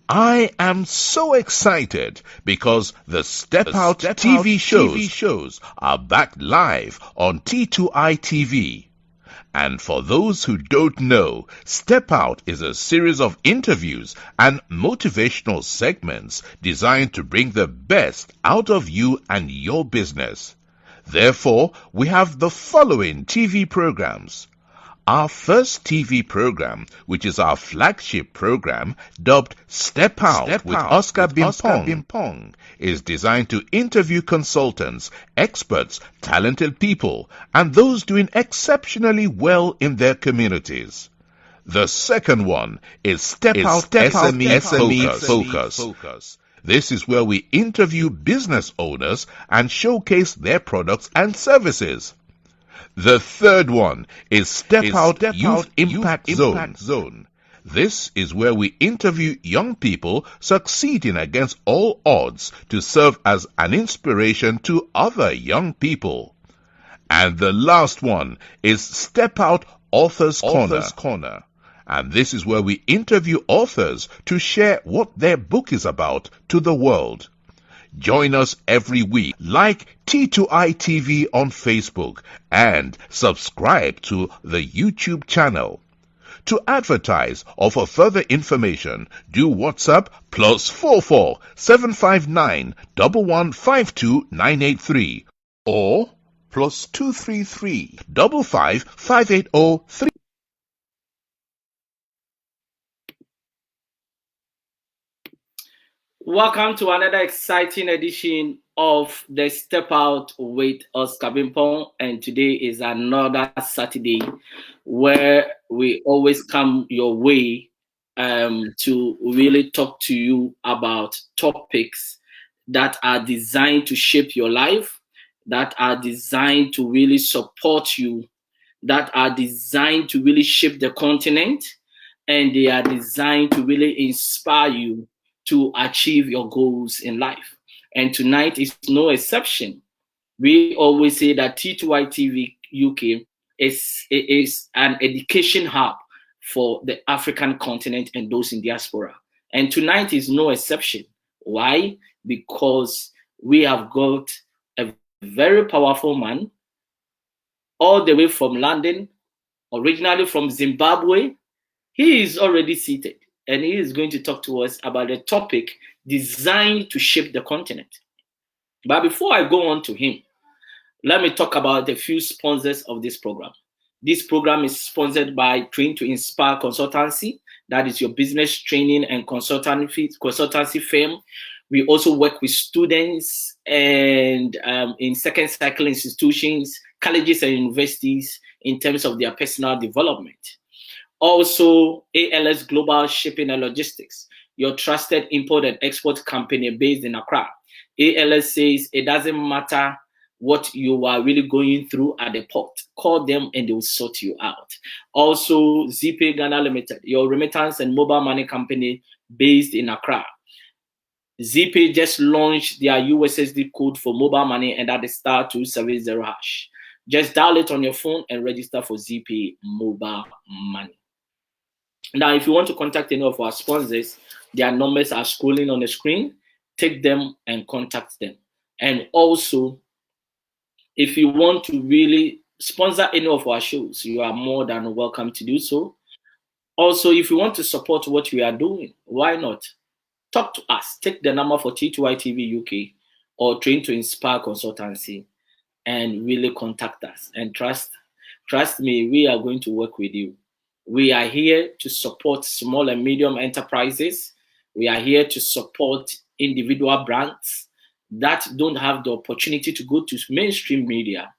I am so excited because the Step Out TV shows are back live on T2I TV. And for those who don't know, Step Out is a series of interviews and motivational segments designed to bring the best out of you and your business. Therefore, we have the following TV programs. Our first TV program, which is our flagship program, dubbed Step Out with Oscar Bimpong, is designed to interview consultants, experts, talented people, and those doing exceptionally well in their communities. The second one is Step Out SME Focus. This is where we interview business owners and showcase their products and services. The third one is Step Out Youth Impact Zone. This is where we interview young people succeeding against all odds to serve as an inspiration to other young people. And the last one is Step Out Authors Corner. And this is where we interview authors to share what their book is about to the world. Join us every week. Like T2I TV on Facebook and subscribe to the YouTube channel. To advertise or for further information, do WhatsApp +44 759 1152 983 or +233 55 580 3. Welcome to another exciting edition of the Step Out with Oscar Bimpong, and today is another Saturday where we always come your way to really talk to you about topics that are designed to shape your life, that are designed to really support you, that are designed to really shape the continent, and they are designed to really inspire you to achieve your goals in life. And tonight is no exception. We always say that T2I TV UK is an education hub for the African continent and those in diaspora. And tonight is no exception. Why? Because we have got a very powerful man all the way from London, originally from Zimbabwe. He is already seated, and he is going to talk to us about a topic designed to shape the continent. But before I go on to him, let me talk about a few sponsors of this program. This program is sponsored by Train to Inspire Consultancy. That is your business training and consultancy firm. We also work with students and in second cycle institutions, colleges and universities in terms of their personal development. Also, ALS Global Shipping and Logistics, your trusted import and export company based in Accra. ALS says it doesn't matter what you are really going through at the port. Call them and they will sort you out. Also, ZPay Ghana Limited, your remittance and mobile money company based in Accra. ZPay just launched their USSD code for mobile money, and that is *270#. Just dial it on your phone and register for ZPay mobile money. Now, if you want to contact any of our sponsors, their numbers are scrolling on the screen. Take them and contact them. And also, if you want to really sponsor any of our shows, you are more than welcome to do so. Also, if you want to support what we are doing, why not? Talk to us. Take the number for T2I TV UK or Train to Inspire Consultancy and really contact us. And trust me, we are going to work with you. We are here to support small and medium enterprises. We are here to support individual brands that don't have the opportunity to go to mainstream media.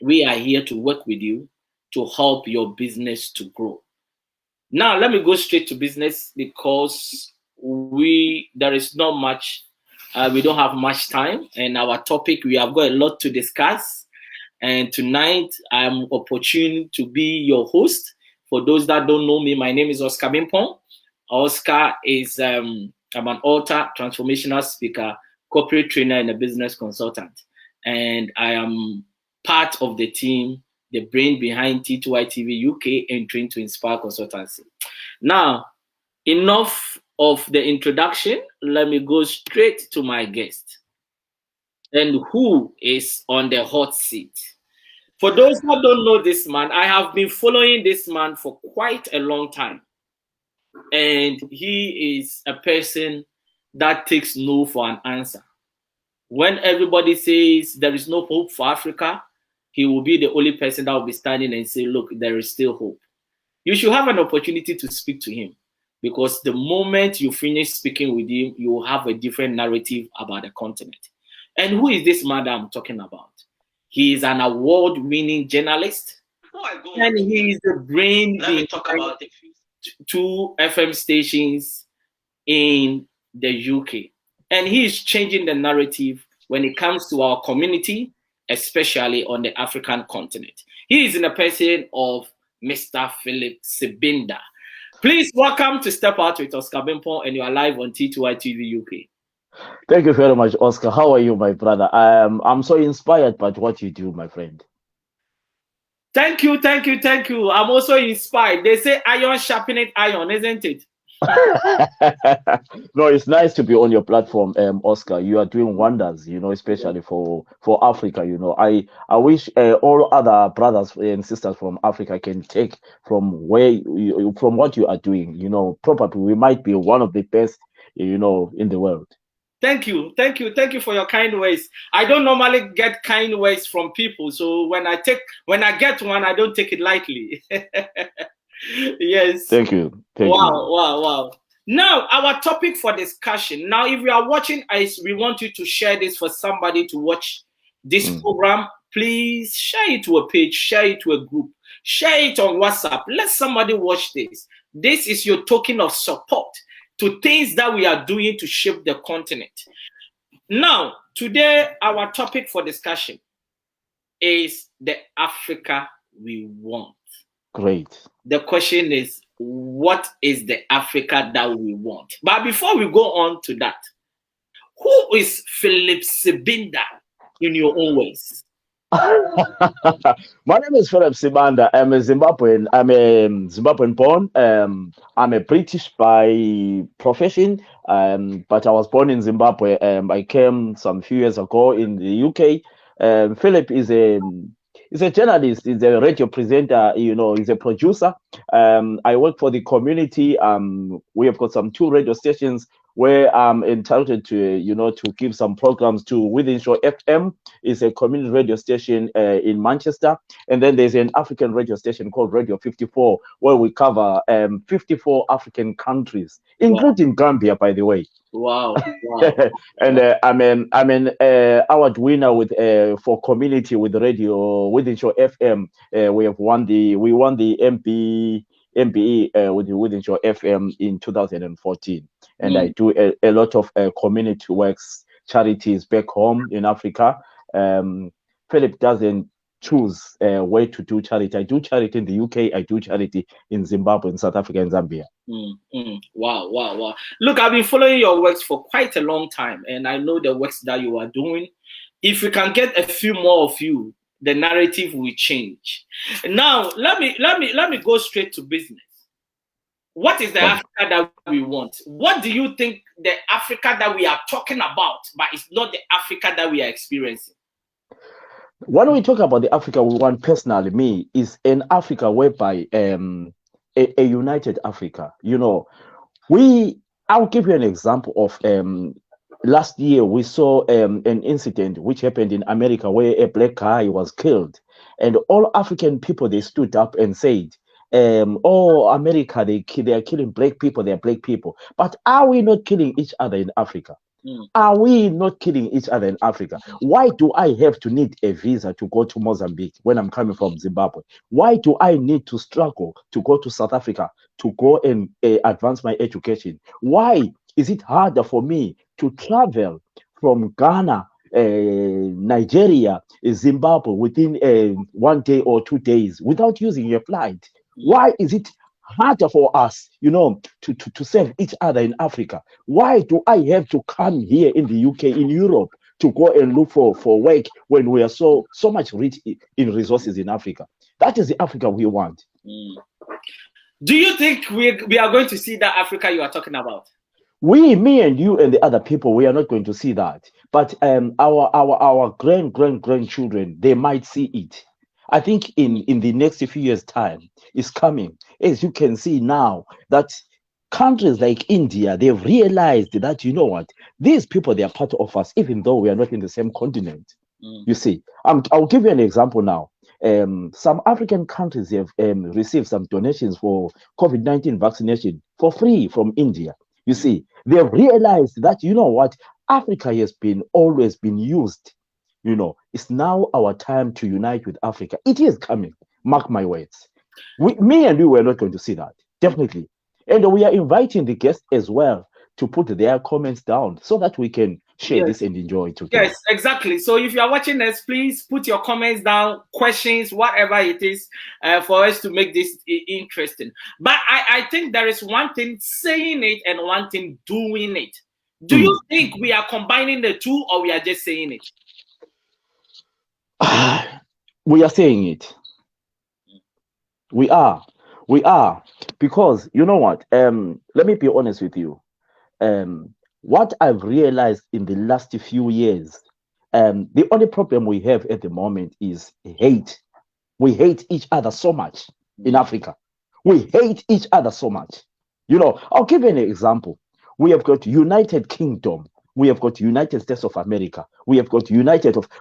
We are here to work with you to help your business to grow. Now, let me go straight to business because there is not much, we don't have much time, and our topic, we have got a lot to discuss. And tonight, I'm opportune to be your host. For those that don't know me, my name is Oscar Bimpong. Oscar is, I'm an author, transformational speaker, corporate trainer, and a business consultant. And I am part of the team, the brain behind T2I TV UK and Train to Inspire Consultancy. Now, enough of the introduction, let me go straight to my guest and who is on the hot seat. For those who don't know this man, I have been following this man for quite a long time. And he is a person that takes no for an answer. When everybody says there is no hope for Africa, he will be the only person that will be standing and say, look, there is still hope. You should have an opportunity to speak to him, because the moment you finish speaking with him, you will have a different narrative about the continent. And who is this man that I'm talking about? He is an award-winning journalist, and he is the brain behind 2 FM stations in the UK. And he is changing the narrative when it comes to our community, especially on the African continent. He is in the person of Mr. Philip Sibinda. Please welcome to Step Out with Oscar Bimpon, and you are live on T2I TV UK. Thank you very much, Oscar. How are you, my brother? I'm so inspired by what you do, my friend. Thank you. I'm also inspired. They say iron sharpening iron, isn't it? No, it's nice to be on your platform, Oscar. You are doing wonders, especially for Africa. I wish all other brothers and sisters from Africa can take from what you are doing. Probably we might be one of the best, in the world. Thank you for your kind words. I don't normally get kind words from people, so when I get one, I don't take it lightly. Yes. Thank you. Wow. Now, our topic for discussion. Now, if you are watching, we want you to share this for somebody to watch this program. Please share it to a page, share it to a group, share it on WhatsApp. Let somebody watch this. This is your token of support to things that we are doing to shape the continent. Now, today, our topic for discussion is the Africa we want. Great. The question is, what is the Africa that we want? But before we go on to that, who is Philip Sibinda in your own ways? My name is Philip Sibinda. I'm a Zimbabwean. I'm a Zimbabwean born. I'm a British by profession, but I was born in Zimbabwe. I came some few years ago in the UK. Philip is a journalist, he's a radio presenter, he's a producer. I work for the community. We have got some 2 radio stations where I'm entitled to give some programs to Within Shore FM. It's a community radio station in Manchester. And then there's an African radio station called Radio 54, where we cover 54 African countries, including Gambia, by the way. Wow. And I'm an award winner with for community with radio Within Shore FM. We won the MBE with Within Shore FM in 2014, and I do a lot of community works, charities back home in Africa. Philip doesn't choose where to do charity. I do charity in the UK. I do charity in Zimbabwe, in South Africa, and Zambia. Wow. Look, I've been following your works for quite a long time, and I know the works that you are doing. If we can get a few more of you, the narrative will change. Now, let me go straight to business. What is the Africa that we want? What do you think the Africa that we are talking about, but it's not the Africa that we are experiencing? When we talk about the Africa we want, personally, is an Africa whereby a united Africa. I'll give you an example of last year we saw an incident which happened in America where a black guy was killed, and all African people, they stood up and said, oh, America, they are killing black people, they are black people. But are we not killing each other in Africa? Are we not killing each other in Africa? Why do I have to need a visa to go to Mozambique when I'm coming from Zimbabwe? Why do I need to struggle to go to South Africa to go and advance my education? Why is it harder for me to travel from Ghana, Nigeria, Zimbabwe within 1 day or 2 days without using a flight? Why is it harder for us, to serve each other in Africa? Why do I have to come here in the UK, in Europe, to go and look for work when we are so much rich in resources in Africa? That is the Africa we want. Do you think we are going to see that Africa you are talking about? Me and you and the other people, we are not going to see that. But our grandchildren, they might see it. I think in the next few years' time is coming. As you can see now that countries like India, they've realized that, you know what, these people, they are part of us, even though we are not in the same continent. You see, I'll give you an example now. Some African countries have received some donations for COVID-19 vaccination for free from India. You see, they have realized that, you know what, Africa has been always been used. You know, it's now our time to unite with Africa. It is coming. Mark my words. Me and you were not going to see that, definitely. And we are inviting the guests as well to put their comments down so that we can share this and enjoy together. Yes, exactly. So if you are watching us, please put your comments down, questions, whatever it is, for us to make this interesting. But I think there is one thing saying it and one thing doing it. Do you think we are combining the two, or we are just saying it? We are saying it. We are. Because you know what? Let me be honest with you. What I've realized in the last few years, the only problem we have at the moment is hate. We hate each other so much in Africa. We hate each other so much. You know, I'll give you an example. We have got United Kingdom. We have got United States of America. We have got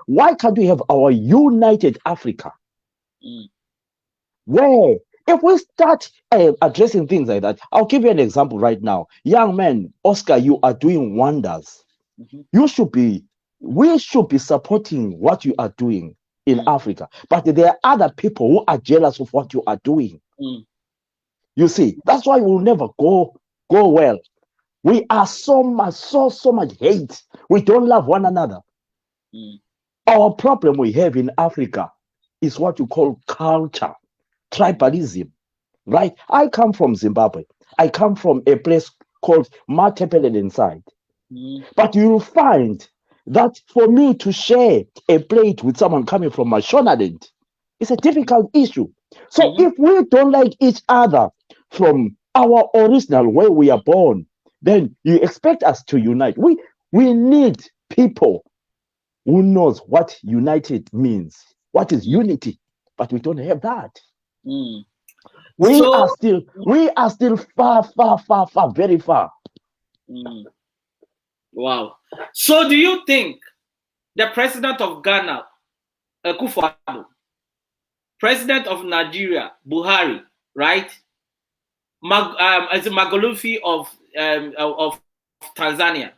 Why can't we have our United Africa? Where if we start addressing things like that, I'll give you an example right now. Young man, Oscar, you are doing wonders. We should be supporting what you are doing in Africa. But there are other people who are jealous of what you are doing. You see, that's why we'll never go well. We are so much hate. We don't love one another. Our problem we have in Africa is what you call culture. Tribalism, right? I come from Zimbabwe. I come from a place called Matepelen inside. But you'll find that for me to share a plate with someone coming from Mashonaland, it's a difficult issue. So if we don't like each other from our original where we are born, then you expect us to unite. We need people who knows what united means, what is unity, but we don't have that. We are still far, very far. Wow. So do you think the president of Ghana, Akufo-Addo, president of Nigeria, Buhari, right? As a Magolufi of Tanzania,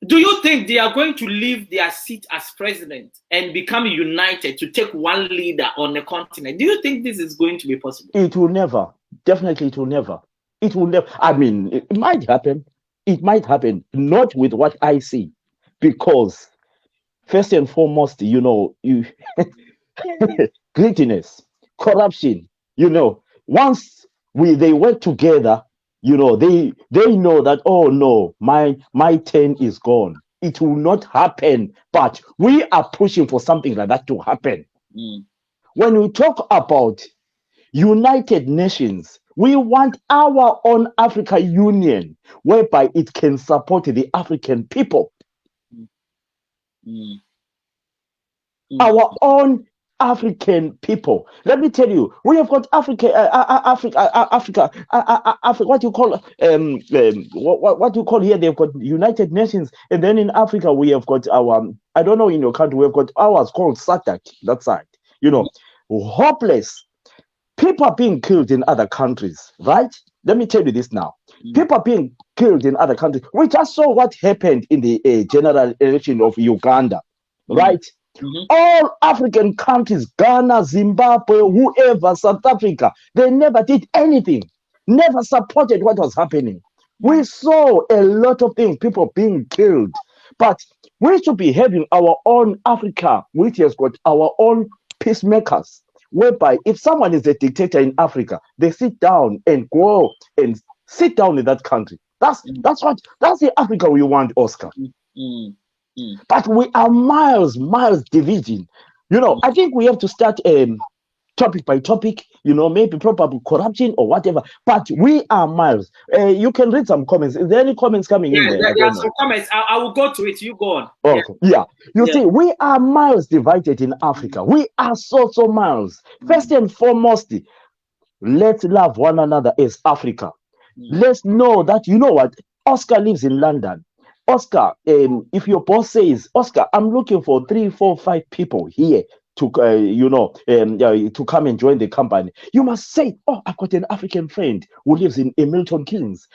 do you think they are going to leave their seat as president and become united to take one leader on the continent? Do you think this is going to be possible? It will never. Definitely, it will never. It will never. I mean, it might happen. It might happen. Not with what I see, because first and foremost, you know, greediness, corruption. You know, once they work together, you know, they know that, oh no, my turn is gone. It will not happen. But we are pushing for something like that to happen. When we talk about United Nations, we want our own Africa Union, whereby it can support the African people. Our own African people. Let me tell you, we have got Africa. What do you call what do you call here? They've got United Nations, and then in Africa we have got our. I don't know in your country we've got ours called SADC. That side, you know, hopeless. People are being killed in other countries, right? Let me tell you this now. People are being killed in other countries. We just saw what happened in the general election of Uganda, right? All African countries, Ghana, Zimbabwe, whoever, South Africa, they never did anything, never supported what was happening. We saw a lot of things, people being killed, but we should be having our own Africa, which has got our own peacemakers, whereby if someone is a dictator in Africa, they sit down and go and sit down in that country. That's the Africa we want, Oscar. But we are miles division. You know, I think we have to start topic by topic, maybe probably corruption or whatever. But we are miles. You can read some comments. Is there any comments coming in there? There are some comments. I will go to it. You go on. Okay. Yeah. You see, we are miles divided in Africa. We are so miles. First and foremost, let's love one another as Africa. Let's know that, you know what, Oscar lives in London. Oscar, if your boss says, Oscar, I'm looking for 3, 4, 5 people here to to come and join the company, you must say, oh, I've got an African friend who lives in Milton Keynes.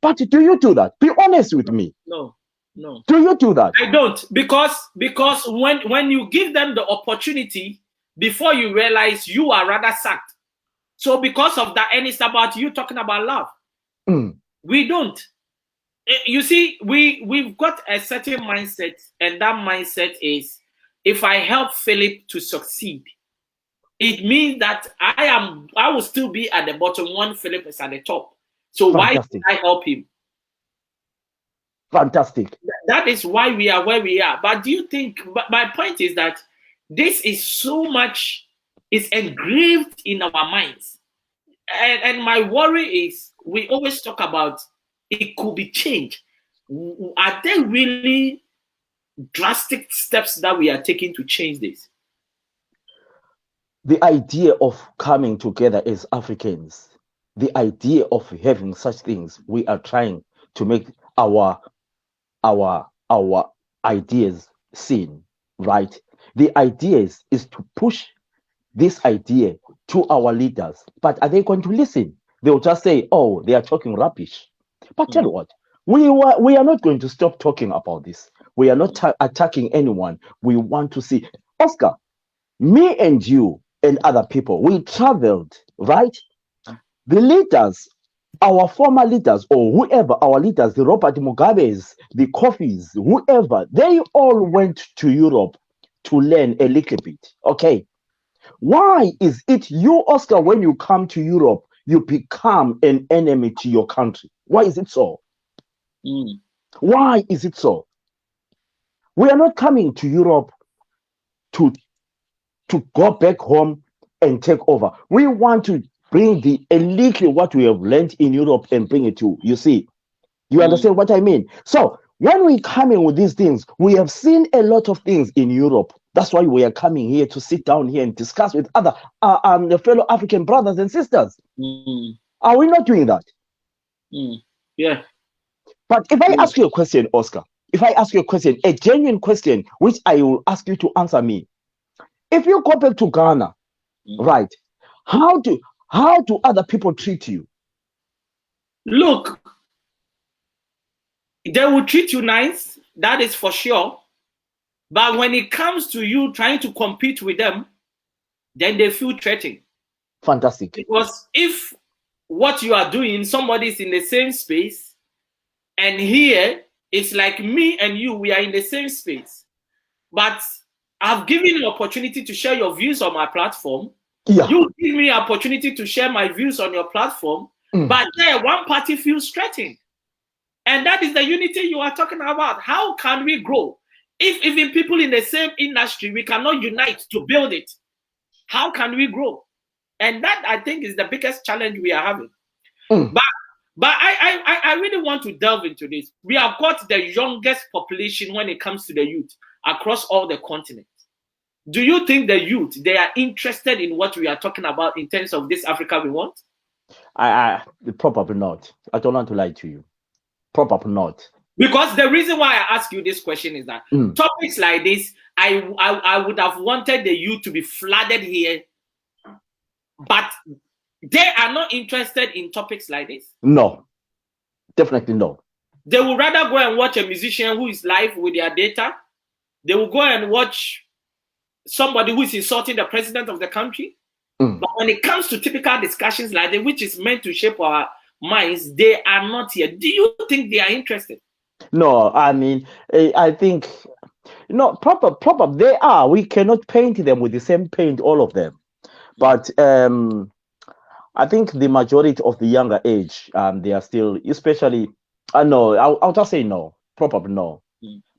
But do you do that? Be honest with me. No. Do you do that? I don't, because when you give them the opportunity, before you realize, you are rather sacked. So because of that, and it's about you talking about love. We don't. You see, we've got a certain mindset, and that mindset is, if I help Philip to succeed, it means that I will still be at the bottom when Philip is at the top. So Fantastic. Why should I help him? Fantastic. That is why we are where we are. But do you think, but my point is that this is so much, is engraved in our minds. And my worry is, we always talk about it could be changed. Are there really drastic steps that we are taking to change this? The idea of coming together as Africans, the idea of having such things, we are trying to make our ideas seen, right? The idea is to push this idea to our leaders. But are they going to listen? They will just say, oh, they are talking rubbish. But tell you what, we are not going to stop talking about this. We are not attacking anyone. We want to see, Oscar, me and you and other people, we traveled, right? The leaders, our former leaders, or whoever, our leaders, the Robert Mugabes, the Kofis, whoever, they all went to Europe to learn a little bit. Okay. Why is it you, Oscar, when you come to Europe, you become an enemy to your country? Why is it so? Why is it so? We are not coming to Europe to go back home and take over. We want to bring a little what we have learned in Europe and bring it to, you see. You understand what I mean? So when we come in with these things, we have seen a lot of things in Europe. That's why we are coming here to sit down here and discuss with other the fellow African brothers and sisters. Are we not doing that? Yeah. But if I ask you a question, Oscar, if I ask you a question, a genuine question, which I will ask you to answer me. If you go back to Ghana, right, how do other people treat you? Look, they will treat you nice, that is for sure. But when it comes to you trying to compete with them, then they feel threatened. Fantastic. Because if what you are doing, somebody's in the same space, and here it's like me and you, we are in the same space. But I've given you an opportunity to share your views on my platform. Yeah. You give me an opportunity to share my views on your platform. But there, one party feels threatened. And that is the unity you are talking about. How can we grow? If even people in the same industry, we cannot unite to build it, how can we grow? And that, I think, is the biggest challenge we are having. But I really want to delve into this. We have got the youngest population when it comes to the youth across all the continents. Do you think the youth, they are interested in what we are talking about in terms of this Africa we want? I probably not. I don't want to lie to you. Probably not. Because the reason why I ask you this question is that topics like this, I would have wanted the youth to be flooded here, but they are not interested in topics like this. No, definitely no. They would rather go and watch a musician who is live with their data. They will go and watch somebody who is insulting the president of the country. But when it comes to typical discussions like this, which is meant to shape our minds, they are not here. Do you think they are interested? No, I mean, I think, proper, they are. We cannot paint them with the same paint, all of them. But I think the majority of the younger age, they are still, especially, no, I'll just say no, probably no.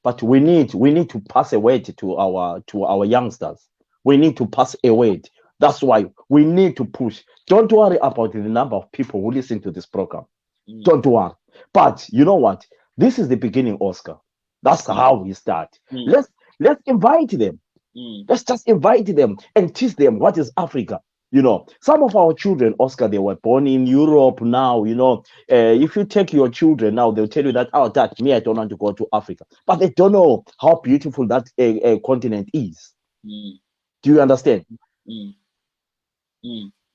But we need to pass a word to our youngsters. We need to pass a word That's why we need to push. Don't worry about the number of people who listen to this program. Don't worry. But you know what? This is the beginning, Oscar. That's how we start. Let's invite them. Let's just invite them and teach them what is Africa. You know, some of our children, Oscar, they were born in Europe now. You know, if you take your children now, they'll tell you that, oh, Dad, me, I don't want to go to Africa. But they don't know how beautiful that continent is. Do you understand?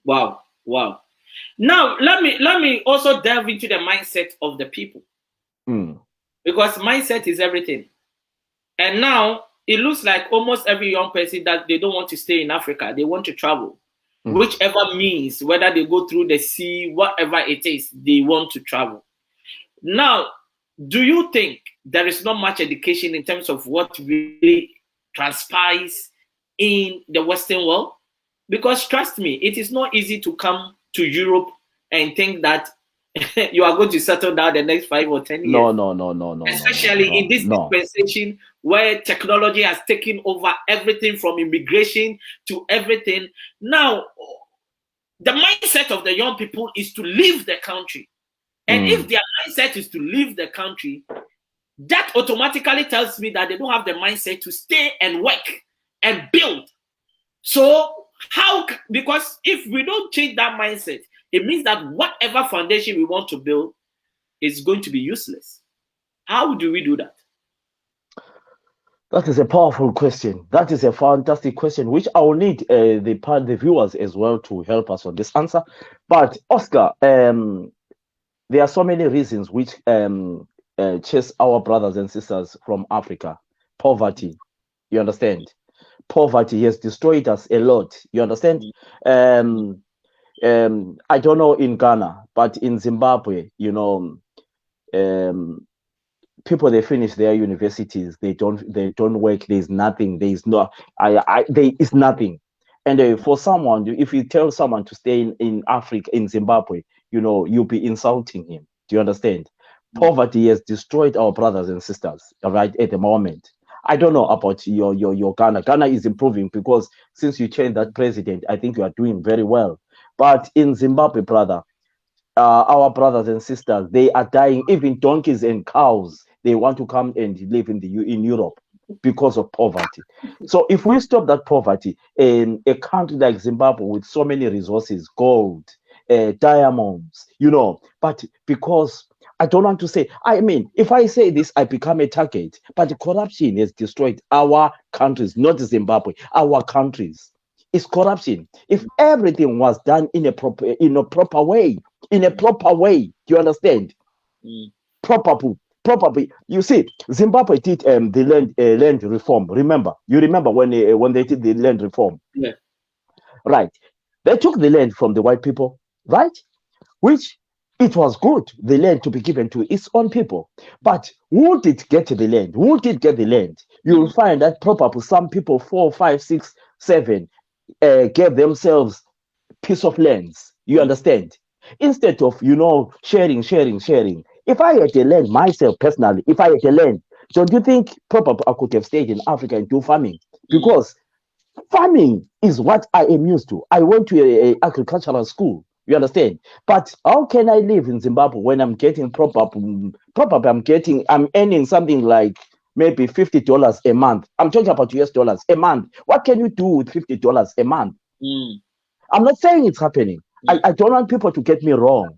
Wow. Now, let me also delve into the mindset of the people. Because mindset is everything. And now, it looks like almost every young person that they don't want to stay in Africa. They want to travel. Whichever means, whether they go through the sea, whatever it is, they want to travel. Now, do you think there is not much education in terms of what really transpires in the Western world? Because trust me, it is not easy to come to Europe and think that you are going to settle down the next 5 or 10 years. No. Especially in this dispensation where technology has taken over everything from immigration to everything. Now, the mindset of the young people is to leave the country. And if their mindset is to leave the country, that automatically tells me that they don't have the mindset to stay and work and build. So because if we don't change that mindset, it means that whatever foundation we want to build is going to be useless. How do we do that? That is a powerful question. That is a fantastic question, which I will need the viewers as well to help us on this answer. But Oscar, there are so many reasons which chase our brothers and sisters from Africa. Poverty, you understand? Poverty has destroyed us a lot. You understand? I don't know in Ghana, but in Zimbabwe, you know, people, they finish their universities, they don't work. There's nothing. There is nothing. And for someone, if you tell someone to stay in Africa, in Zimbabwe, you know, you'll be insulting him. Do you understand? Poverty has destroyed our brothers and sisters right at the moment. I don't know about your Ghana. Ghana is improving because since you changed that president, I think you are doing very well. But in Zimbabwe, brother, our brothers and sisters, they are dying. Even donkeys and cows, they want to come and live in Europe because of poverty. So if we stop that poverty in a country like Zimbabwe with so many resources, gold, diamonds, you know, but because I don't want to say, I mean, if I say this, I become a target, but corruption has destroyed our countries, not Zimbabwe, our countries. It's corruption. If everything was done in a proper way, do you understand? Properly. You see, Zimbabwe did the land reform. You remember when they did the land reform? Yeah. Right. They took the land from the white people, right? Which it was good, the land to be given to its own people. But who did get the land? Who did get the land? You will find that probably some people, 4, 5, 6, 7, gave themselves piece of lands. You understand? Instead of, you know, sharing. If I had a land myself personally, don't you think probably I could have stayed in Africa and do farming? Because farming is what I am used to. I went to a agricultural school. You understand? But how can I live in Zimbabwe when I'm getting I'm earning something like maybe $50 a month? I'm talking about US dollars a month. What can you do with $50 a month? I'm not saying it's happening. I don't want people to get me wrong.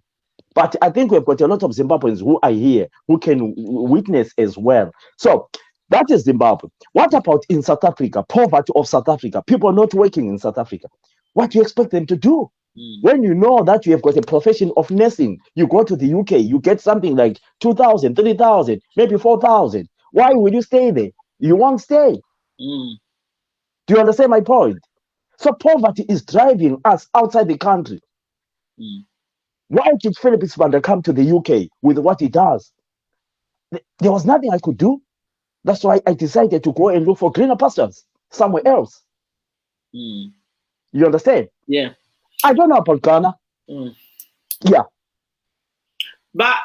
But I think we've got a lot of Zimbabweans who are here who can witness as well. So that is Zimbabwe. What about in South Africa? Poverty of South Africa. People not working in South Africa. What do you expect them to do? When you know that you have got a profession of nursing, you go to the UK, you get something like 2,000, 3,000, maybe 4,000. Why will you stay there? You won't stay. Do you understand my point? So poverty is driving us outside the country. Why did Philip Isvander come to the UK with what he does? There was nothing I could do. That's why I decided to go and look for greener pastures somewhere else. You understand? Yeah. I don't know about Ghana. Yeah. But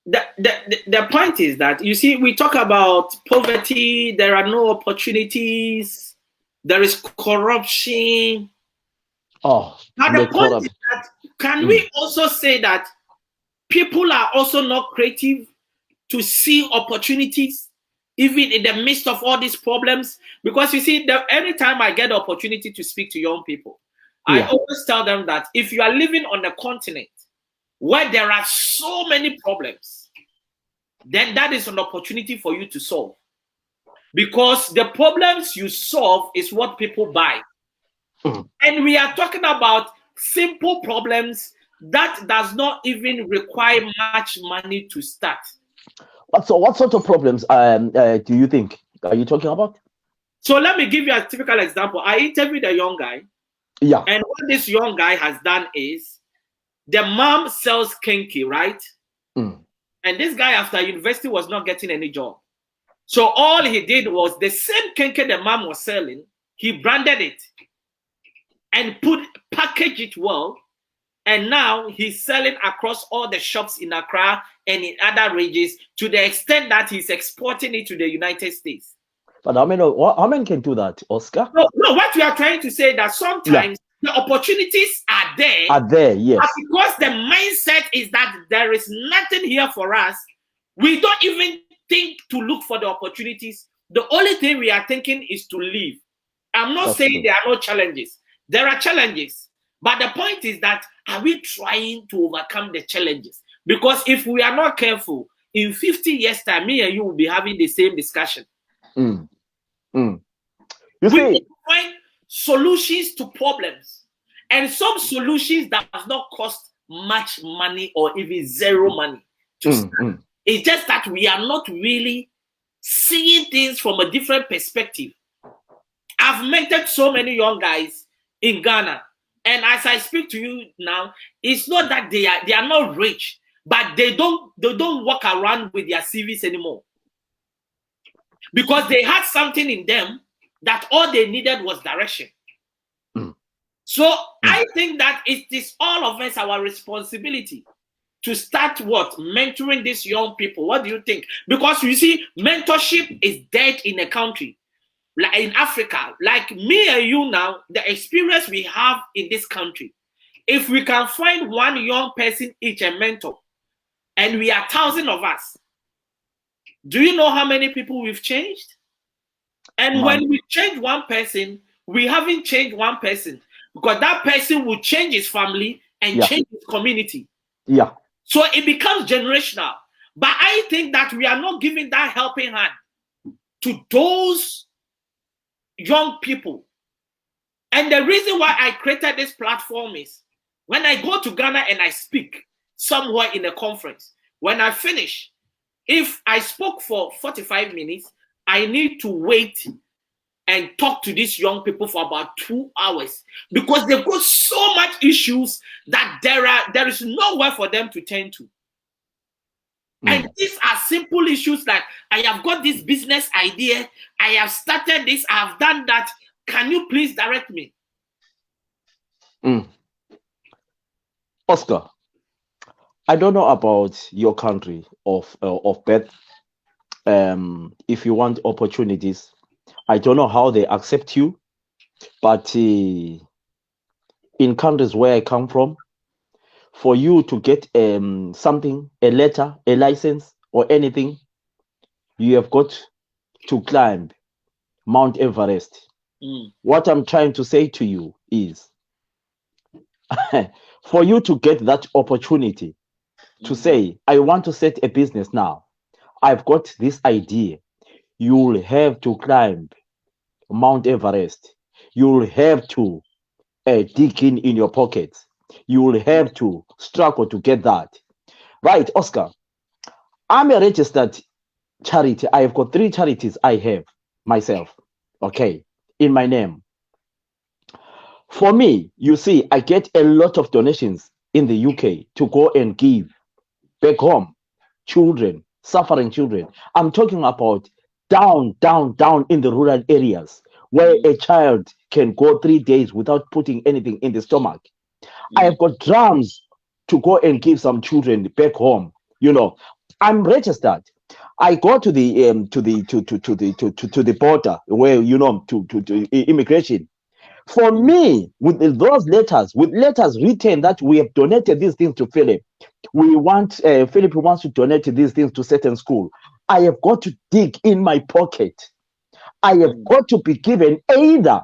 the point is that, you see, we talk about poverty, there are no opportunities, there is corruption. Oh, Now the point is that can we also say that people are also not creative to see opportunities even in the midst of all these problems? Because you see, anytime I get the opportunity to speak to young people, I always tell them that if you are living on a continent where there are so many problems, then that is an opportunity for you to solve. Because the problems you solve is what people buy. And we are talking about simple problems that does not even require much money to start. So what sort of problems do you think are you talking about? So let me give you a typical example. I interviewed a young guy. Yeah. And what this young guy has done is the mom sells kinky, right? And this guy after university was not getting any job. So all he did was the same kinky the mom was selling, he branded it and package it well. And now he's selling across all the shops in Accra and in other regions to the extent that he's exporting it to the United States. But how many can do that, Oscar? No, what we are trying to say is that sometimes the opportunities are there. Yes. But because the mindset is that there is nothing here for us, we don't even think to look for the opportunities. The only thing we are thinking is to leave. I'm not saying there are no challenges. There are challenges. But the point is that, are we trying to overcome the challenges? Because if we are not careful, in 50 years' time, me and you will be having the same discussion. You we need to find solutions to problems. And some solutions that does not cost much money or even zero money to start. It's just that we are not really seeing things from a different perspective. I've mentored so many young guys in Ghana. And as I speak to you now, it's not that they are not rich, but they don't walk around with their CVs anymore. Because they had something in them that all they needed was direction. So I think that it is all of us our responsibility to start mentoring these young people. What do you think? Because you see, mentorship is dead in a country. Like in Africa, like me and you now, the experience we have in this country, if we can find one young person each a mentor, and we are thousands of us, do you know how many people we've changed? And when we change one person, we haven't changed one person, because that person will change his family and change his community. Yeah. So it becomes generational. But I think that we are not giving that helping hand to those young people. And the reason why I created this platform is when I go to Ghana and I speak somewhere in a conference, when I finish, if I spoke for 45 minutes, I need to wait and talk to these young people for about 2 hours, because they've got so much issues that there is nowhere for them to turn to. And these are simple issues like, I have got this business idea, I have started this, I have done that. Can you please direct me? Oscar, I don't know about your country of birth. If you want opportunities, I don't know how they accept you, but in countries where I come from, for you to get something, a letter, a license, or anything, you have got to climb Mount Everest. What I'm trying to say to you is, for you to get that opportunity to say, I want to set a business now, I've got this idea, you'll have to climb Mount Everest. You'll have to dig in your pockets. You will have to struggle to get that. Right, Oscar? I'm a registered charity. I've got 3 charities I have myself, okay, in my name. For me, you see, I get a lot of donations in the UK to go and give back home, children, suffering children. I'm talking about down in the rural areas where a child can go 3 days without putting anything in the stomach. I have got drums to go and give some children back home. You know, I'm registered. I go to the border where, you know, to immigration. For me, with those letters, with letters written that we have donated these things to Philip, Philip wants to donate these things to certain school. I have got to dig in my pocket. I have got to be given either.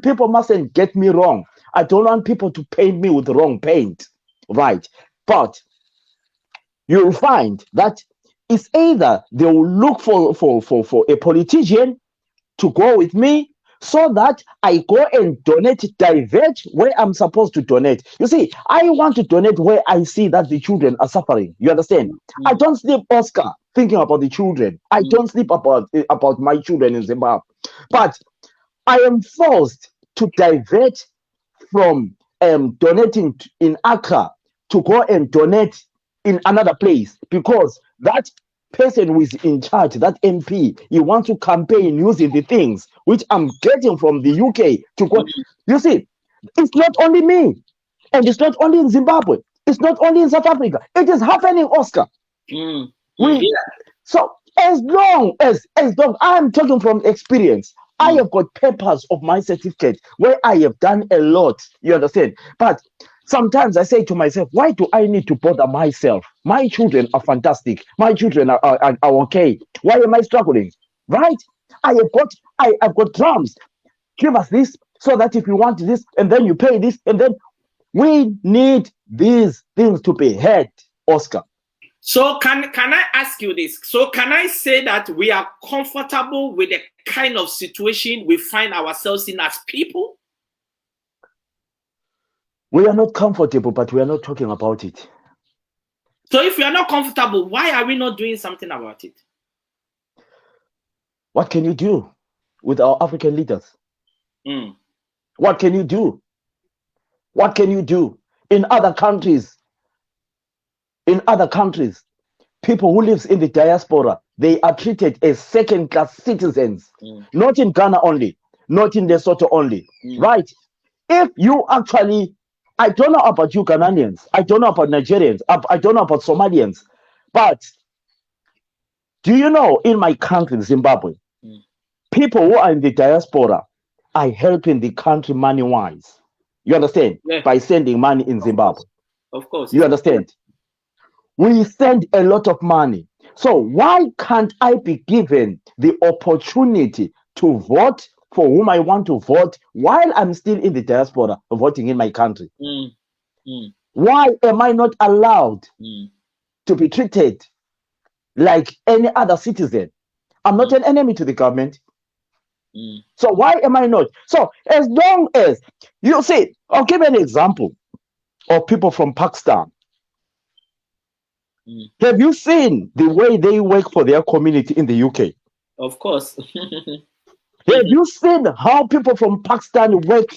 People mustn't get me wrong. I don't want people to paint me with the wrong paint, right? But you'll find that it's either they will look for a politician to go with me so that I go and donate, divert where I'm supposed to donate. You see, I want to donate where I see that the children are suffering. You understand? I don't sleep, Oscar, thinking about the children. I don't sleep about my children in Zimbabwe. But I am forced to divert from donating in Accra to go and donate in another place because that person who is in charge, that MP, he wants to campaign using the things which I'm getting from the UK to go. You see, it's not only me, and it's not only in Zimbabwe, it's not only in South Africa. It is happening, Oscar. So as long as I'm talking from experience, I have got papers of my certificate where I have done a lot. You understand? But sometimes I say to myself, why do I need to bother myself? My children are fantastic. My children are okay. Why am I struggling? Right? I've got drums. Give us this so that if you want this, and then you pay this, and then we need these things to be heard, Oscar. So can I ask you this? So can I say that we are comfortable with the kind of situation we find ourselves in as people? We are not comfortable, but we are not talking about it. So if we are not comfortable, why are we not doing something about it? What can you do with our African leaders? What can you do? What can you do in other countries? In other countries, people who live in the diaspora, they are treated as second-class citizens. Not in Ghana only, not in Lesotho only, right? If you actually, I don't know about you Ghanaians, I don't know about Nigerians, I don't know about Somalians, but do you know in my country, Zimbabwe, people who are in the diaspora are helping the country money-wise. You understand? Yeah. By sending money in Zimbabwe. Of course. You understand? We send a lot of money. So why can't I be given the opportunity to vote for whom I want to vote while I'm still in the diaspora voting in my country? Why am I not allowed to be treated like any other citizen? I'm not an enemy to the government. So why am I not? So as long as you see, I'll give an example of people from Pakistan. Have you seen the way they work for their community in the UK? Of course. Have you seen how people from Pakistan work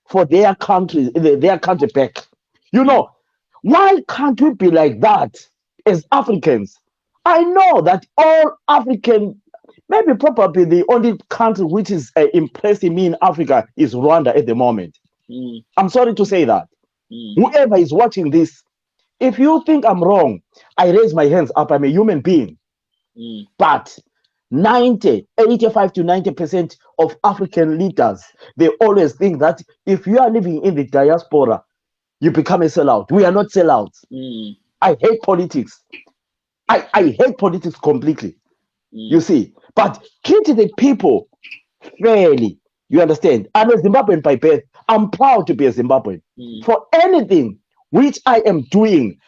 for their country back? You know, why can't we be like that as Africans? I know that all African, maybe probably the only country which is impressing me in Africa is Rwanda at the moment. I'm sorry to say that. Whoever is watching this, if you think I'm wrong, I raise my hands up. I'm a human being. But 85 to 90% of African leaders, they always think that if you are living in the diaspora, you become a sellout. We are not sellouts. I hate politics. I hate politics completely. You see, but treat the people fairly. You understand? I'm a Zimbabwean by birth. I'm proud to be a Zimbabwean. For anything which I am doing,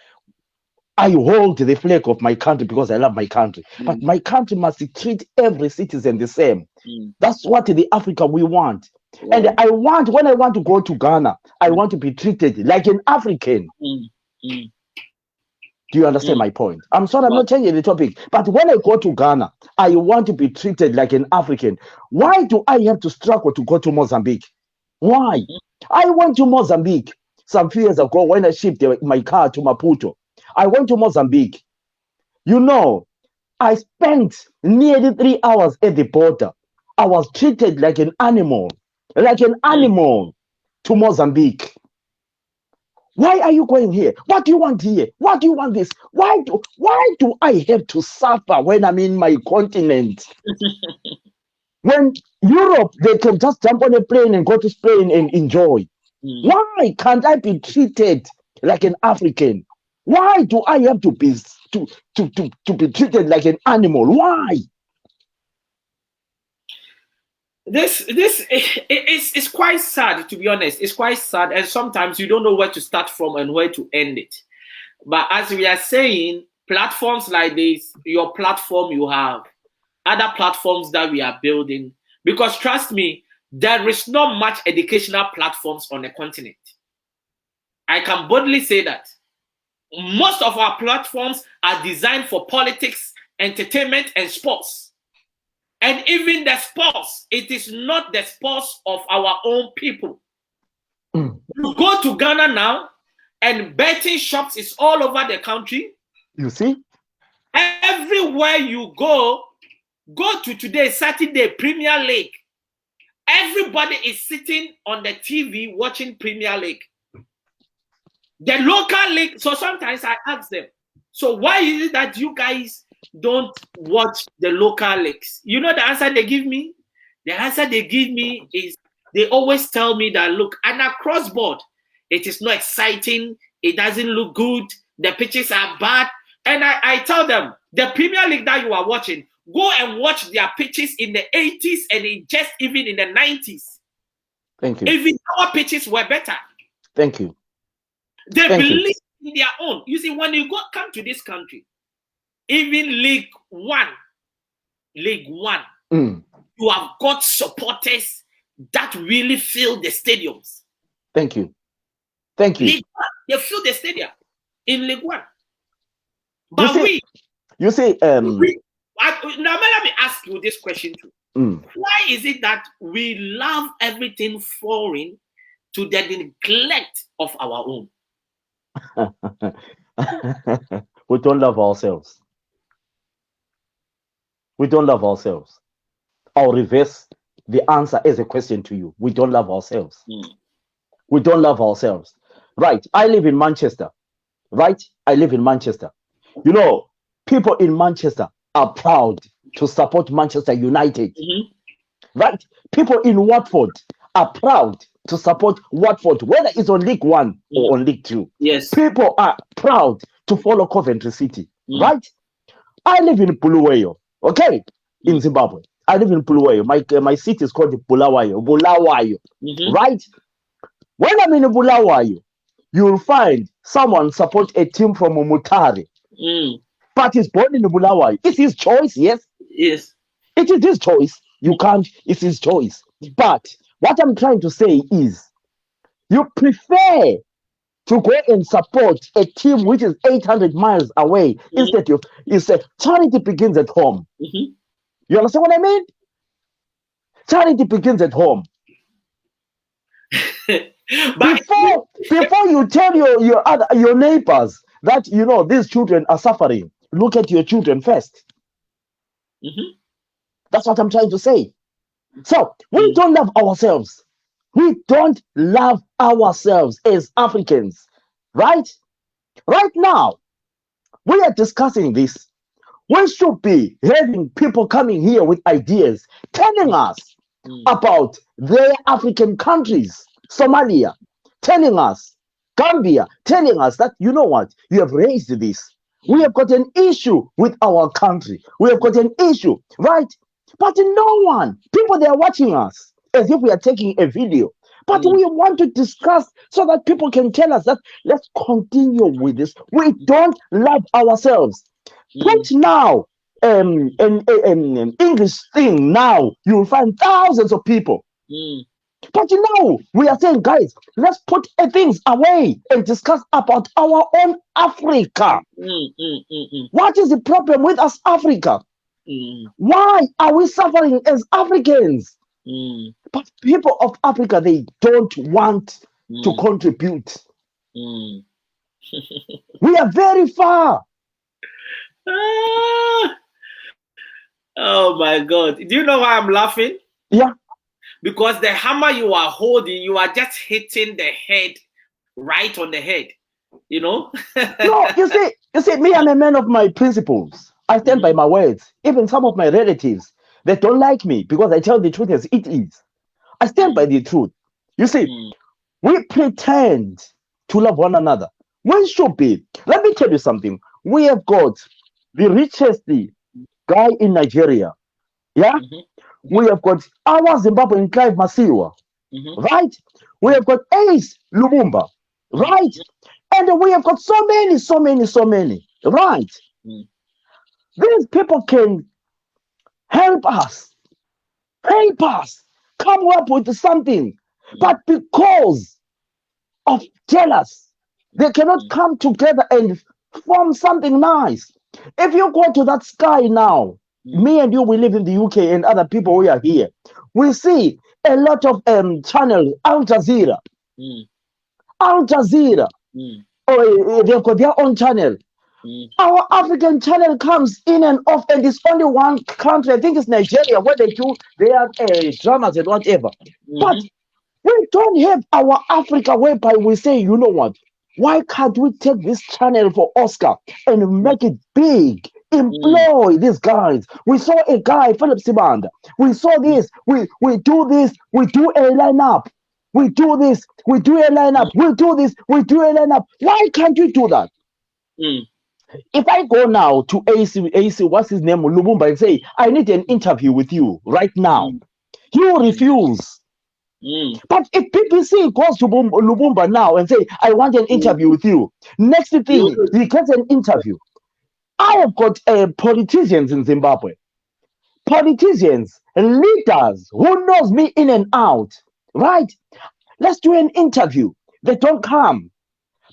I hold the flag of my country because I love my country. But my country must treat every citizen the same. That's what the Africa we want. And when I want to go to Ghana, I want to be treated like an African. Do you understand my point? I'm sorry, I'm not changing the topic. But when I go to Ghana, I want to be treated like an African. Why do I have to struggle to go to Mozambique? Why? I went to Mozambique some few years ago when I shipped my car to Maputo. I went to Mozambique. You know, I spent nearly 3 hours at the border. I was treated like an animal to Mozambique. Why are you going here? What do you want here? What do you want this? Why do I have to suffer when I'm in my continent? When Europe, they can just jump on a plane and go to Spain and enjoy. Why can't I be treated like an African? Why do I have to be be treated like an animal? Why? This it's quite sad, to be honest. It's quite sad, and sometimes you don't know where to start from and where to end it. But as we are saying, platforms like this, your platform you have, other platforms that we are building, because trust me, there is not much educational platforms on the continent. I can boldly say that. Most of our platforms are designed for politics, entertainment, and sports. And even the sports, it is not the sports of our own people. You go to Ghana now, and betting shops is all over the country. You see? Everywhere you go to today, Saturday, Premier League. Everybody is sitting on the TV watching Premier League. The local league, so sometimes I ask them, so why is it that you guys don't watch the local leagues? You know the answer they give me? The answer they give me is they always tell me that, look, and across board, it is not exciting. It doesn't look good. The pitches are bad. And I tell them, the Premier League that you are watching, go and watch their pitches in the 80s and even in the 90s. Thank you. Even our pitches were better. Thank you. They believe in their own. You see, when you come to this country, even League One, you have got supporters that really fill the stadiums. Thank you. Thank you. League One, they fill the stadium in League One. But now let me ask you this question too. Why is it that we love everything foreign to the neglect of our own? We don't love ourselves. We don't love ourselves. I'll reverse the answer as a question to you. We don't love ourselves. We don't love ourselves. Right. I live in Manchester. Right? I live in Manchester. You know, people in Manchester are proud to support Manchester United. Right? People in Watford are proud to support Watford, whether it's on League One or on League Two. Yes. People are proud to follow Coventry City. Right? I live in Bulawayo, okay? In Zimbabwe. I live in Bulawayo. My city is called Bulawayo. Right? When I'm in Bulawayo, you'll find someone support a team from Mutare. But he's born in Bulawayo. It's his choice, yes? Yes. It is his choice. You can't, it's his choice. But what I'm trying to say is, you prefer to go and support a team which is 800 miles away instead of, charity begins at home. You understand what I mean? Charity begins at home. Before you tell your neighbors that, you know, these children are suffering, look at your children first. That's what I'm trying to say. So we don't love ourselves. We don't love ourselves as Africans, right? Right now, we are discussing this. We should be having people coming here with ideas, telling us about their African countries, Somalia, telling us, Gambia, telling us that, you know what, you have raised this. We have got an issue with our country. We have got an issue, right? But no one, people, they are watching us as if we are taking a video. But we want to discuss so that people can tell us that let's continue with this. We don't love ourselves. Put now an English thing now, you'll find thousands of people. But you know, we are saying, guys, let's put things away and discuss about our own Africa. What is the problem with us, Africa? Why are we suffering as Africans? But people of Africa, they don't want to contribute. We are very far. Oh my God. Do you know why I'm laughing? Yeah. Because the hammer you are holding, you are just hitting the head right on the head. You know? No, you see, me, I'm a man of my principles. I stand by my words. Even some of my relatives, They don't like me because I tell the truth as it is. I stand by the truth. You see, we pretend to love one another. We should be. Let me tell you something. We have got the richest guy in Nigeria. Yeah? We have got our Zimbabwean Clive Masiwa. Right? We have got Ace Lumumba. Right? And we have got so many. Right? These people can help us come up with something. But because of jealous, they cannot come together and form something nice. If you go to that sky now, me and you, we live in the UK, and other people who are here, we see a lot of channels, Al Jazeera. They've got their own channel. Our African channel comes in and off, and it's only one country, I think it's Nigeria, where they do their dramas and whatever. But we don't have our Africa whereby we say, you know what, why can't we take this channel for Oscar and make it big? Employ these guys. We saw a guy, Philip Sibanda. We saw this. We do this. We do a lineup. We do this. We do a lineup. We do this. We do a lineup. Why can't you do that? If I go now to AC, what's his name, Lumumba, and say, I need an interview with you right now, he will refuse. But if BBC goes to Lumumba now and say, I want an interview with you, next thing, he gets an interview. I have got politicians in Zimbabwe, politicians, leaders who knows me in and out, right? Let's do an interview. They don't come.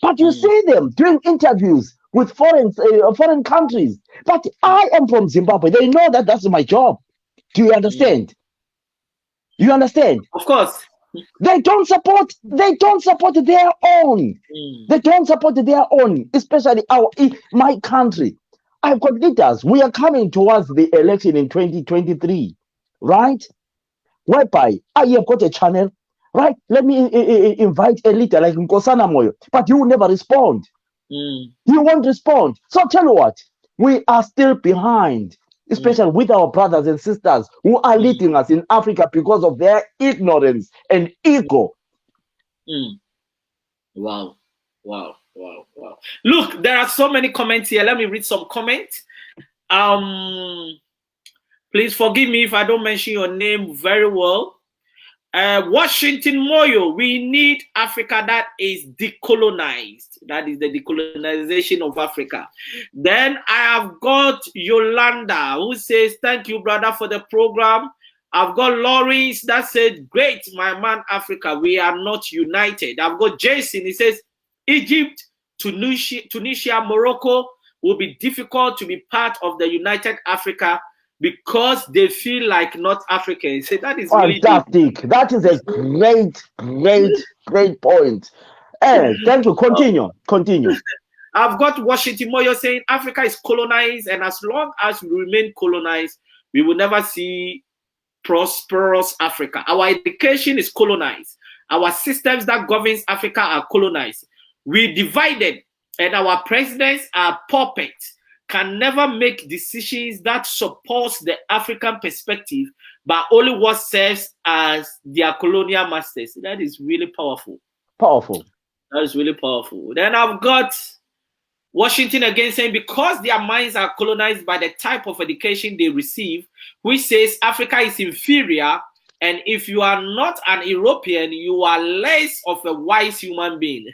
But you see them doing interviews with foreign countries. But I am from Zimbabwe. They know that that's my job. Do you understand? You understand? Of course. They don't support their own. They don't support their own, especially my country. I've got leaders. We are coming towards the election in 2023, right? Whereby I have got a channel, right? Let me invite a leader like Nkosana Moyo, but he will never respond. He won't respond. So tell you what, we are still behind, especially with our brothers and sisters who are leading us in Africa because of their ignorance and ego. Wow. Look, there are so many comments here. Let me read some comments. Please forgive me if I don't mention your name very well. Washington Moyo, we need Africa that is decolonized. That is the decolonization of Africa. Then I have got Yolanda who says, thank you, brother, for the program. I've got Lawrence that said, great, my man, Africa, we are not united. I've got Jason, he says, Egypt, Tunisia, Morocco will be difficult to be part of the United Africa because they feel like not Africans. So that is fantastic. Really that is a great point. Thank you. Continue. I've got Washington Moyo saying Africa is colonized, and as long as we remain colonized, we will never see prosperous Africa. Our education is colonized. Our systems that governs Africa are colonized. We divided, and our presidents are puppets, can never make decisions that supports the African perspective, but only what serves as their colonial masters. That is really powerful. That is really powerful. Then I've got Washington again saying, because their minds are colonized by the type of education they receive, which says Africa is inferior, and if you are not an European, you are less of a wise human being.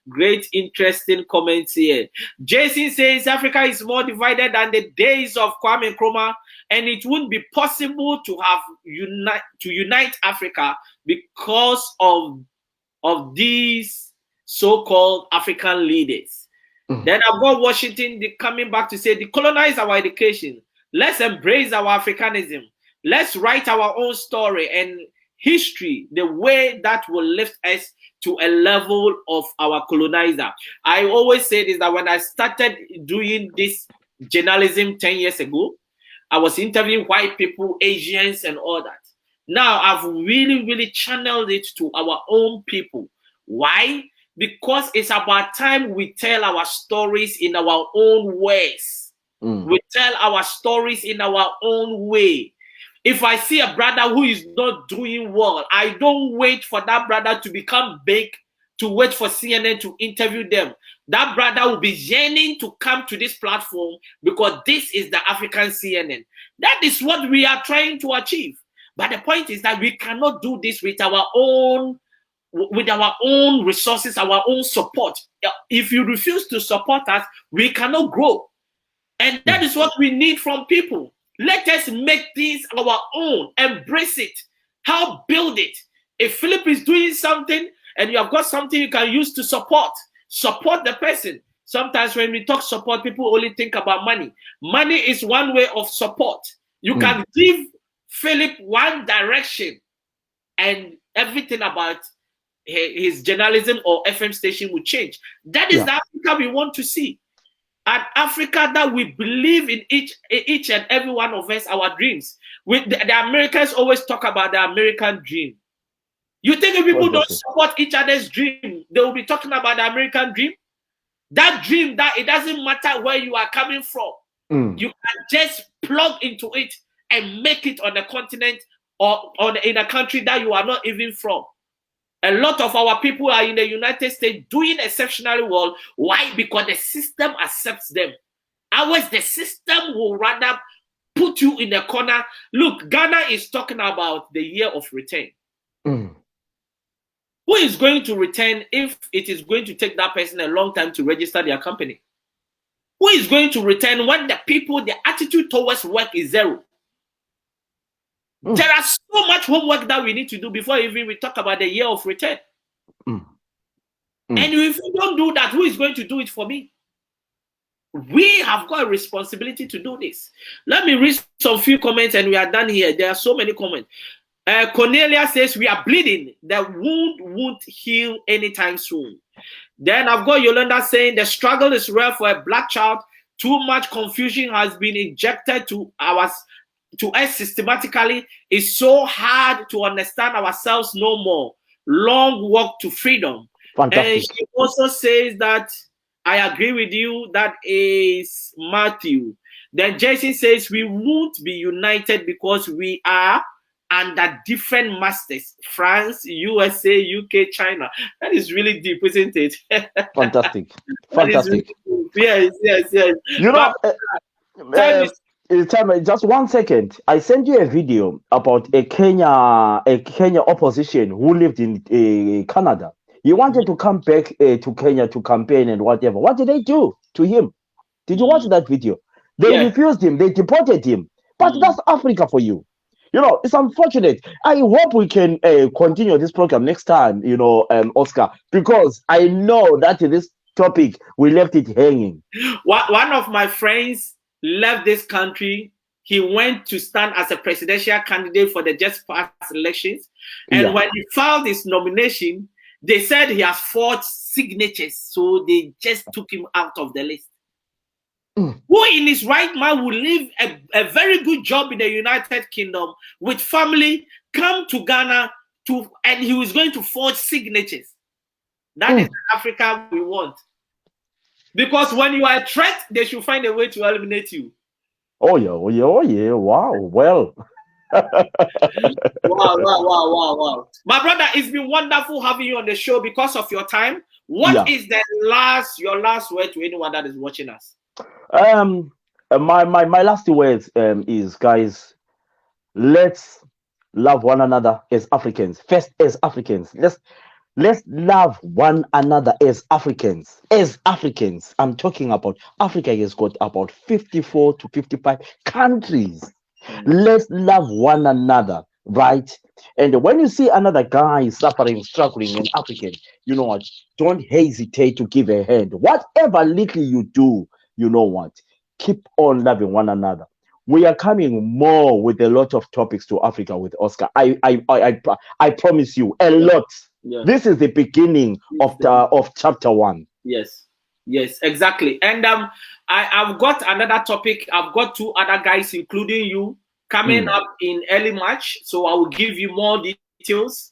Great, interesting comments here. Jason says Africa is more divided than the days of Kwame Nkrumah, and it wouldn't be possible to have unite Africa because of these so-called African leaders. Then I've got Washington coming back to say, decolonize our education. Let's embrace our Africanism. Let's write our own story and history the way that will lift us to a level of our colonizer. I always say this, that when I started doing this journalism 10 years ago, I was interviewing white people, Asians, and all that. Now I've really channeled it to our own people. Why? Because it's about time we tell our stories in our own ways. We tell our stories in our own way. If I see a brother who is not doing well, I don't wait for that brother to become big to wait for CNN to interview them. That brother will be yearning to come to this platform because this is the African CNN. That is what we are trying to achieve. But the point is that we cannot do this with our own resources, our own support. If you refuse to support us, we cannot grow. And that is what we need from people. Let us make this our own, embrace it, help build it. If Philip is doing something and you have got something you can use to support the person. Sometimes when we talk support, people only think about money. Money is one way of support. You can give Philip one direction and everything about his journalism or FM station will change. That is the Africa we want to see. An Africa that we believe in each and every one of us, our dreams. The Americans always talk about the American dream. You think if people don't support each other's dream, they will be talking about the American dream? That dream, that it doesn't matter where you are coming from. You can just plug into it and make it on a continent or in a country that you are not even from. A lot of our people are in the United States doing exceptionally well. Why? Because the system accepts them. Ours, the system will rather put you in a corner. Look, Ghana is talking about the year of return. Who is going to return if it is going to take that person a long time to register their company? Who is going to return when the people, the attitude towards work is zero? There are so much homework that we need to do before even we talk about the year of return. And if we don't do that, who is going to do it for me? We have got a responsibility to do this. Let me read some few comments and we are done here. There are so many comments. Cornelia says, we are bleeding. The wound won't heal anytime soon. Then I've got Yolanda saying, the struggle is real for a black child. Too much confusion has been injected to us systematically. It's so hard to understand ourselves no more. Long walk to freedom. Fantastic. And she also says that, I agree with you, that is Matthew. Then Jason says, we won't be united because we are under different masters. France, USA, UK, China. That is really deep, isn't it? Fantastic. Fantastic. Really yes. You know, just 1 second. I sent you a video about a Kenya opposition who lived in Canada. He wanted to come back to Kenya to campaign and whatever. What did they do to him? Did you watch that video? They refused him. They deported him. But that's Africa for you. You know, it's unfortunate. I hope we can continue this program next time, you know, Oscar, because I know that this topic, we left it hanging. One of my friends left this country. He went to stand as a presidential candidate for the just past elections. And when he filed his nomination, they said he has forged signatures. So they just took him out of the list. Who in his right mind will leave a very good job in the United Kingdom with family, come to Ghana and he was going to forge signatures? That is the Africa we want. Because when you are a threat, they should find a way to eliminate you. Oh yeah. Wow. Well. Wow. My brother, it's been wonderful having you on the show because of your time. What is your last word to anyone that is watching us? My last words is, guys, let's love one another as Africans. First, as Africans, let's love one another as Africans. As Africans, I'm talking about Africa has got about 54 to 55 countries. Let's love one another, right? And when you see another guy suffering, struggling, an African, you know what? Don't hesitate to give a hand. Whatever little you do, you know what? Keep on loving one another. We are coming more with a lot of topics to Africa with Oscar. I promise you a lot. Yeah. This is the beginning of chapter 1. Yes, exactly. And I've got another topic. I've got 2 other guys, including you, coming up in early March. So I will give you more details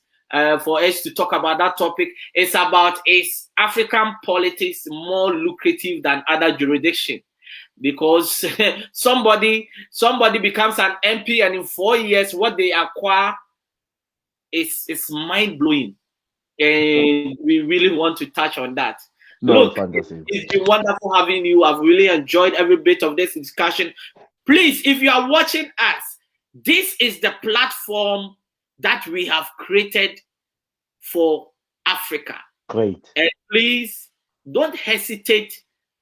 for us to talk about that topic. It's about, is African politics more lucrative than other jurisdictions? because somebody becomes an MP and in 4 years what they acquire is mind-blowing. And we really want to touch on that. No, Look, it's been wonderful having you. I've really enjoyed every bit of this discussion. Please, if you are watching us, this is the platform that we have created for Africa. Great. And please don't hesitate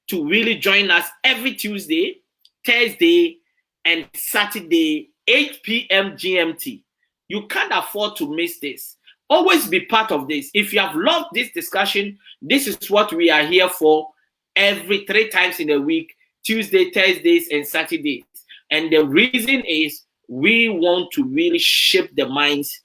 to really join us every Tuesday, Thursday, and Saturday, 8 p.m. GMT. You can't afford to miss this. Always be part of this. If you have loved this discussion, this is what we are here for every 3 times in a week, Tuesday, Thursdays, and Saturdays. And the reason is we want to really shape the minds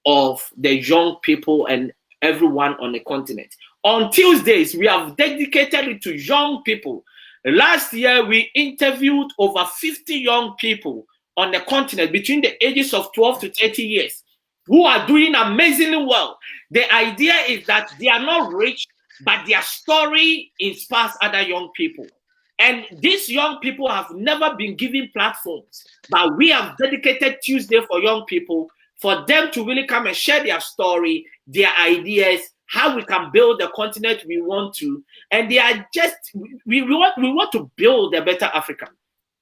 of the young people and everyone on the continent. On Tuesdays, we have dedicated it to young people. Last year, we interviewed over 50 young people on the continent between the ages of 12 to 30 years who are doing amazingly well. The idea is that they are not rich, but their story inspires other young people. And these young people have never been given platforms, but we have dedicated Tuesday for young people, for them to really come and share their story, their ideas, how we can build the continent we want to. And they are just, we want to build a better Africa.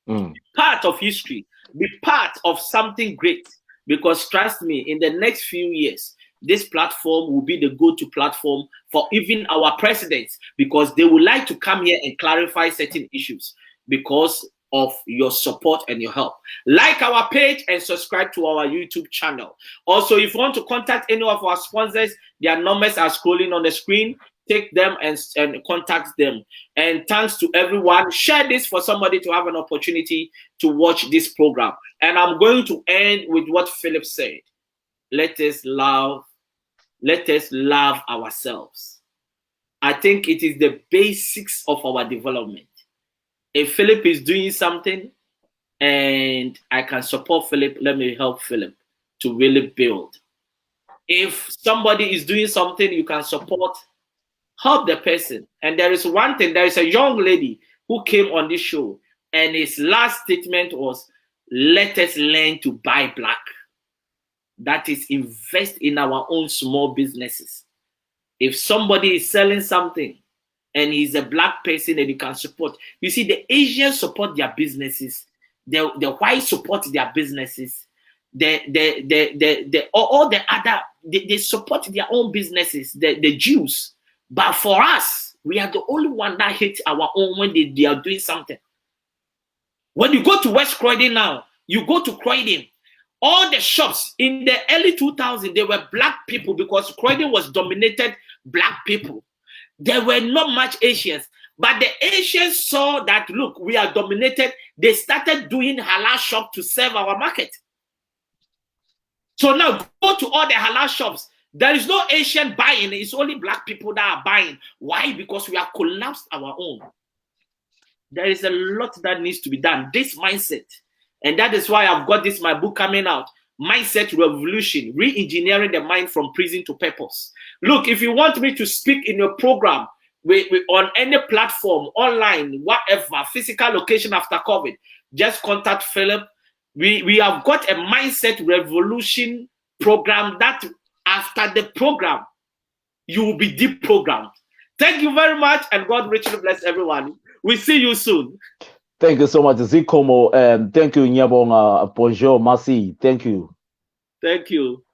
Be part of history, be part of something great. Because trust me, in the next few years, this platform will be the go-to platform for even our presidents, because they would like to come here and clarify certain issues because of your support and your help. Like our page and subscribe to our YouTube channel. Also, if you want to contact any of our sponsors, their numbers are scrolling on the screen. Take them and contact them. And thanks to everyone. Share this for somebody to have an opportunity to watch this program. And I'm going to end with what Philip said. Let us love ourselves. I think it is the basics of our development. If Philip is doing something and I can support Philip, let me help Philip to really build. If somebody is doing something you can support, help the person. And there is one thing, there is a young lady who came on this show, and his last statement was, let us learn to buy black. That is, invest in our own small businesses. If somebody is selling something and he's a black person and you can support, you see, the Asians support their businesses, the whites support their businesses, all the other, they support their own businesses, the Jews. But for us, we are the only one that hates our own when they are doing something. When you go to West Croydon now, you go to Croydon, all the shops in the early 2000s, they were black people because Croydon was dominated black people. There were not much Asians, but the Asians saw that, look, we are dominated. They started doing halal shop to serve our market. So now go to all the halal shops. There is no Asian buying. It's only black people that are buying. Why? Because we have collapsed our own. There is a lot that needs to be done. This mindset. And that is why I've got my book coming out. Mindset Revolution, Re-engineering the Mind from Prison to Purpose. Look, if you want me to speak in your program, on any platform, online, whatever, physical location after COVID, just contact Philip. We have got a Mindset Revolution program that after the program, you will be deprogrammed. Thank you very much, and God richly bless everyone. We'll see you soon. Thank you so much, Zikomo. Thank you, Nyabonga. Bonjour, merci. Thank you. Thank you.